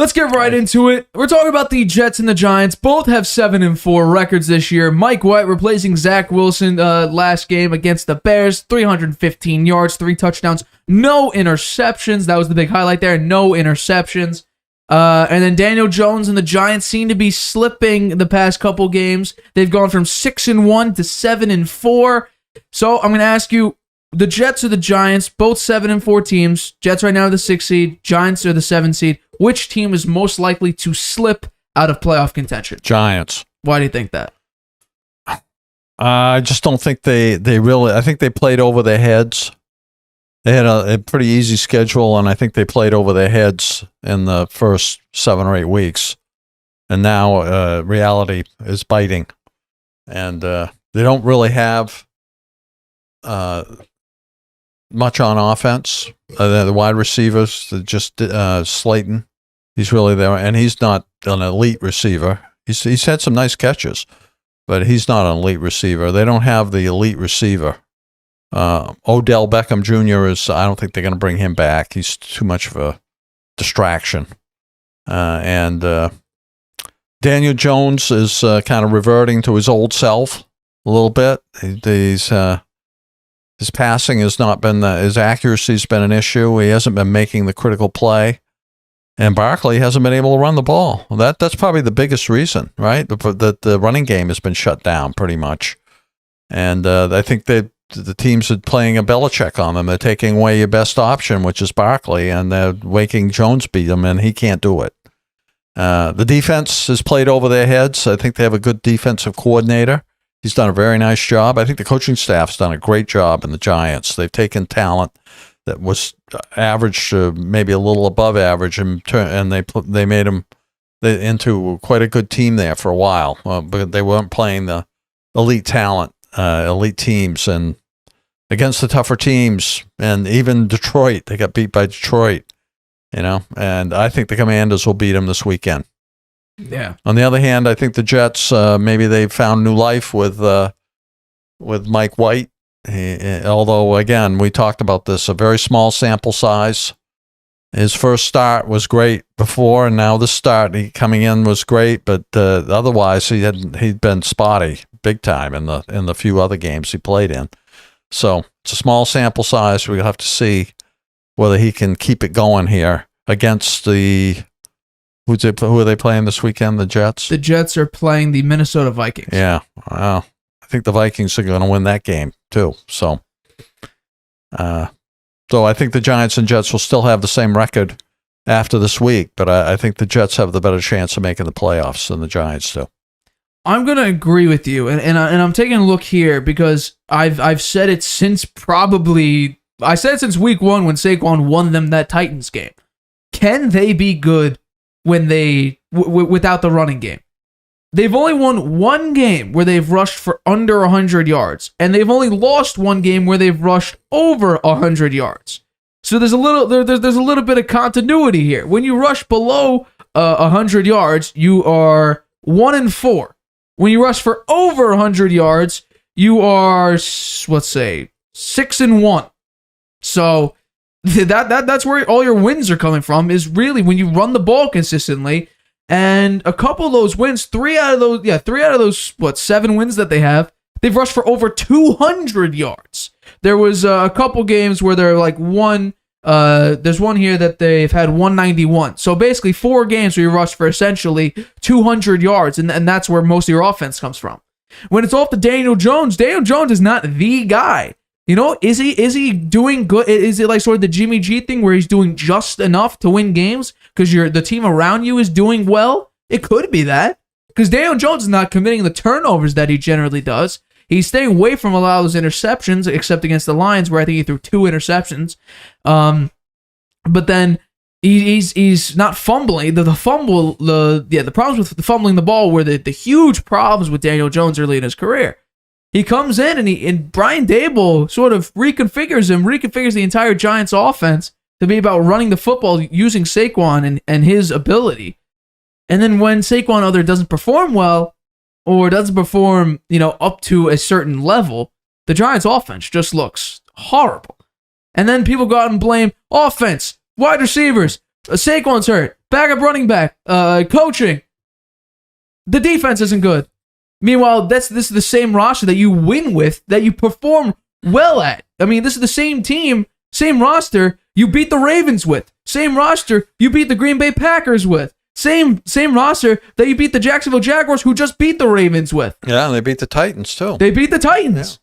Let's get right into it. We're talking about the Jets and the Giants. Both have 7-4 records this year. Mike White replacing Zach Wilson last game against the Bears. 315 yards, 3 touchdowns, no interceptions. That was the big highlight there. No interceptions. And then Daniel Jones and the Giants seem to be slipping the past couple games. They've gone from 6-1 to 7-4. So I'm going to ask you, the Jets or the Giants, both 7-4 teams. Jets right now are the 6 seed. Giants are the 7 seed. Which team is most likely to slip out of playoff contention? Giants. Why do you think that? I just don't think they really. I think they played over their heads. They had a pretty easy schedule, and I think they played over their heads in the first 7 or 8 weeks. And now reality is biting, and they don't really have much on offense. The wide receivers, just Slayton, he's really there, and he's not an elite receiver. He's had some nice catches, but he's not an elite receiver. They don't have the elite receiver. Odell Beckham Jr. I don't think they're going to bring him back. He's too much of a distraction. And Daniel Jones is kind of reverting to his old self a little bit. His passing has not been, his accuracy's been an issue. He hasn't been making the critical play. And Barkley hasn't been able to run the ball. That's probably the biggest reason, right? The running game has been shut down pretty much. And I think the teams are playing a Belichick on them. They're taking away your best option, which is Barkley, and they're making Jones beat him, and he can't do it. The defense has played over their heads. I think they have a good defensive coordinator. He's done a very nice job. I think the coaching staff's done a great job in the Giants. They've taken talent that was average, maybe a little above average, and they made them into quite a good team there for a while. But they weren't playing the elite talent, elite teams, and against the tougher teams, and even Detroit, they got beat by Detroit. And I think the Commanders will beat them this weekend. Yeah. On the other hand, I think the Jets, maybe they've found new life with Mike White. Although, again, we talked about this, a very small sample size. His first start was great before, and now this start coming in was great, but otherwise he'd been spotty big time in the few other games he played in. So it's a small sample size. We'll have to see whether he can keep it going here against the. Who are they playing this weekend? The Jets? The Jets are playing the Minnesota Vikings. Yeah. Well, I think the Vikings are going to win that game, too. So I think the Giants and Jets will still have the same record after this week, but I think the Jets have the better chance of making the playoffs than the Giants do. I'm going to agree with you, and I'm taking a look here because I've said it since since week 1 when Saquon won them that Titans game. Can they be good when they without the running game? They've only won one game where they've rushed for under 100 yards, and they've only lost one game where they've rushed over 100 yards. So there's a little bit of continuity here. When you rush below 100 yards, you are 1-4. When you rush for over 100 yards, you are, let's say, 6-1. So that's where all your wins are coming from, is really when you run the ball consistently. And a couple of those wins, three out of those 7 wins that they have, they've rushed for over 200 yards. There was a couple games where they're like there's one here that they've had 191. So basically 4 games where you rush for essentially 200 yards, and that's where most of your offense comes from. When it's off to Daniel Jones is not the guy. Is he doing good? Is it like sort of the Jimmy G thing where he's doing just enough to win games because the team around you is doing well? It could be that, because Daniel Jones is not committing the turnovers that he generally does. He's staying away from a lot of those interceptions, except against the Lions, where I think he threw 2 interceptions. But then he's not fumbling. The problems with the fumbling the ball were the huge problems with Daniel Jones early in his career. He comes in and Brian Daboll sort of reconfigures the entire Giants offense to be about running the football using Saquon and his ability. And then when Saquon either doesn't perform well or doesn't perform, up to a certain level, the Giants offense just looks horrible. And then people go out and blame offense, wide receivers, Saquon's hurt. Backup running back. Coaching. The defense isn't good. Meanwhile, this is the same roster that you win with, that you perform well at. I mean, this is the same team, same roster you beat the Ravens with. Same roster you beat the Green Bay Packers with. Same roster that you beat the Jacksonville Jaguars, who just beat the Ravens with. Yeah, and they beat the Titans, too. They beat the Titans.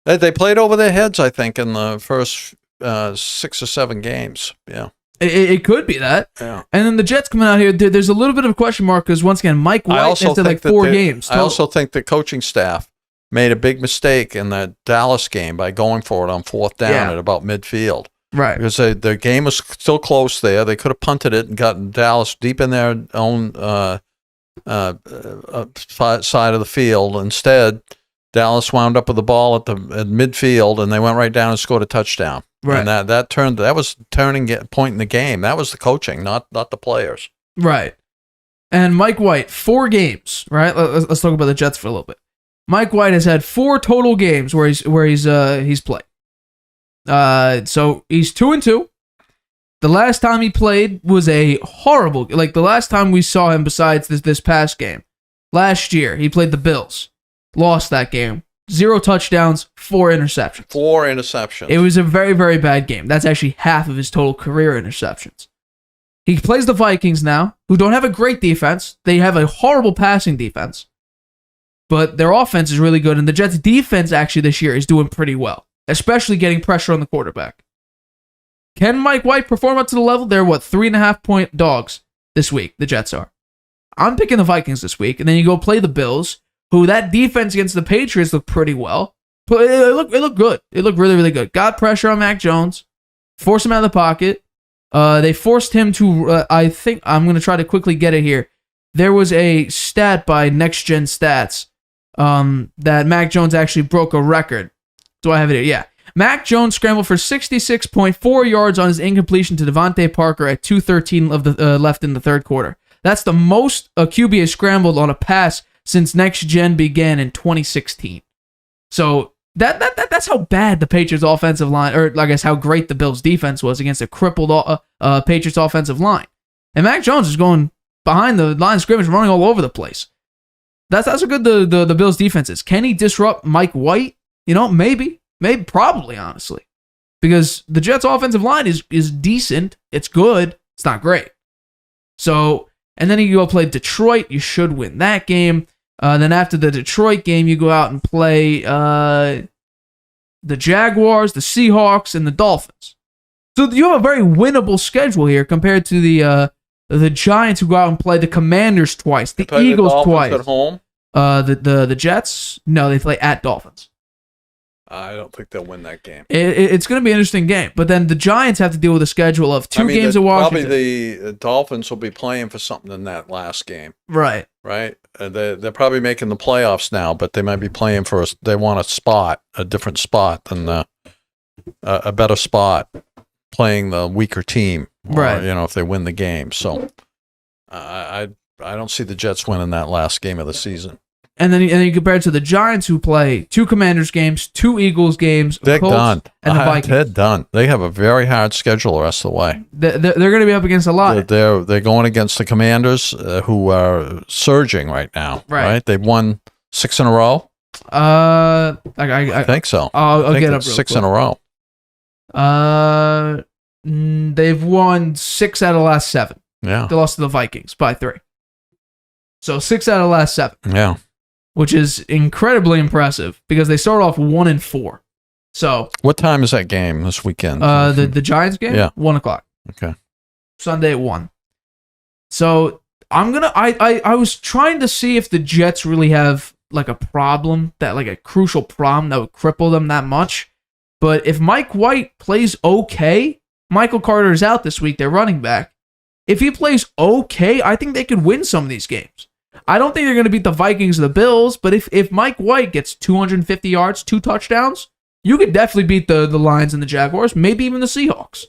Yeah. They played over their heads, I think, in the first 6 or 7 games. Yeah. It could be that. Yeah. And then the Jets coming out here, there's a little bit of a question mark because, once again, Mike White has like 4 games. I also think the coaching staff made a big mistake in that Dallas game by going for it on 4th down at about midfield. Right. Because the game was still close there. They could have punted it and gotten Dallas deep in their own side of the field. Instead, Dallas wound up with the ball at midfield, and they went right down and scored a touchdown. Right. And that was turning point in the game. That was the coaching, not the players. Right. And Mike White, 4 games. Right. Let's talk about the Jets for a little bit. Mike White has had 4 total games where he's played. So he's 2-2. The last time he played was a horrible, like the last time we saw him besides this past game. Last year, he played the Bills. Lost that game. 0 touchdowns, 4 interceptions. 4 interceptions. It was a very, very bad game. That's actually half of his total career interceptions. He plays the Vikings now, who don't have a great defense. They have a horrible passing defense. But their offense is really good, and the Jets' defense actually this year is doing pretty well, especially getting pressure on the quarterback. Can Mike White perform up to the level? They're 3.5-point dogs this week, the Jets are. I'm picking the Vikings this week, and then you go play the Bills, who that defense against the Patriots looked pretty well. But it looked good. It looked really, really good. Got pressure on Mac Jones, forced him out of the pocket. They forced him to, I think, I'm going to try to quickly get it here. There was a stat by Next Gen Stats that Mac Jones actually broke a record. Do I have it here? Yeah. Mac Jones scrambled for 66.4 yards on his incompletion to Devontae Parker at 2:13 of the left in the third quarter. That's the most a QB has scrambled on a pass since Next Gen began in 2016. So that's how bad the Patriots offensive line, or I guess how great the Bills defense was against a crippled Patriots offensive line. And Mac Jones is going behind the line of scrimmage, running all over the place. That's how good the Bills defense is. Can he disrupt Mike White? Maybe, probably, honestly. Because the Jets offensive line is decent. It's good. It's not great. So, and then you go play Detroit. You should win that game. Then after the Detroit game, you go out and play the Jaguars, the Seahawks, and the Dolphins. So you have a very winnable schedule here compared to the Giants, who go out and play the Commanders twice, the Eagles twice. At home? The Jets, no, they play at Dolphins. I don't think they'll win that game. It's going to be an interesting game. But then the Giants have to deal with a schedule of 2 games at Washington. Probably the Dolphins will be playing for something in that last game. Right. They're probably making the playoffs now, but they might be playing for they want a different spot than a better spot, playing the weaker team. Right. If they win the game. So I don't see the Jets winning that last game of the season. And then you compare it to the Giants, who play 2 Commanders games, 2 Eagles games, they're done, and the Vikings. They're done. They have a very hard schedule the rest of the way. They're going to be up against a lot. They're going against the Commanders, who are surging right now. Right? They've won 6 in a row. I think so. I'll get up real 6 quick. in a row. They've won 6 out of the last 7. Yeah. They lost to the Vikings by 3. So 6 out of the last 7. Yeah. Which is incredibly impressive because they started off 1-4. So what time is that game this weekend? The Giants game? Yeah. 1:00. Okay. Sunday at 1. So I was trying to see if the Jets really have like a problem, that like a crucial problem that would cripple them that much. But if Mike White plays okay, Michael Carter is out this week, their running back. If he plays okay, I think they could win some of these games. I don't think they're going to beat the Vikings or the Bills, but if Mike White gets 250 yards, 2 touchdowns, you could definitely beat the Lions and the Jaguars, maybe even the Seahawks.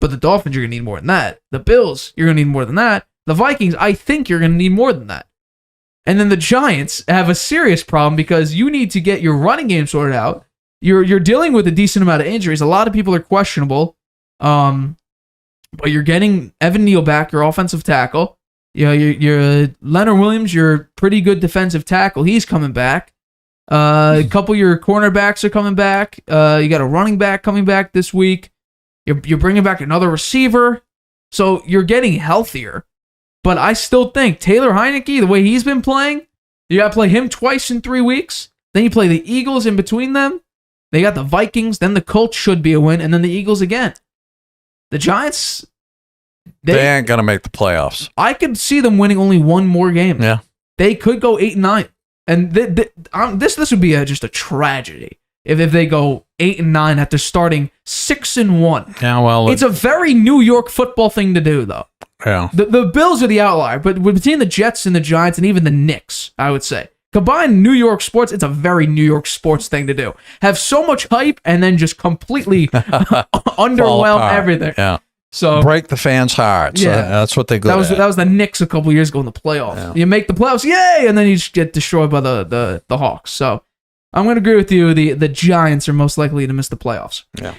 But the Dolphins, you're going to need more than that. The Bills, you're going to need more than that. The Vikings, I think you're going to need more than that. And then the Giants have a serious problem because you need to get your running game sorted out. You're dealing with a decent amount of injuries. A lot of people are questionable. but you're getting Evan Neal back, your offensive tackle. You're Leonard Williams, your pretty good defensive tackle. He's coming back. A couple of your cornerbacks are coming back. You got a running back coming back this week. You're bringing back another receiver. So you're getting healthier. But I still think Taylor Heineke, the way he's been playing, you got to play him twice in 3 weeks. Then you play the Eagles in between them. They got the Vikings. Then the Colts should be a win. And then the Eagles again. The Giants, they ain't going to make the playoffs. I could see them winning only one more game. Yeah. They could go 8-9. And this would be just a tragedy if they go 8-9 after starting 6-1. Yeah, well, it's a very New York football thing to do, though. Yeah, the Bills are the outlier, but between the Jets and the Giants and even the Knicks, I would say combined New York sports, it's a very New York sports thing to do. Have so much hype and then just completely underwhelm everything. Yeah. So break the fans' hearts. Yeah, that's what they go. That was the Knicks a couple years ago in the playoffs. Yeah. You make the playoffs, yay, and then you just get destroyed by the Hawks. So I'm going to agree with you. The Giants are most likely to miss the playoffs. Yeah.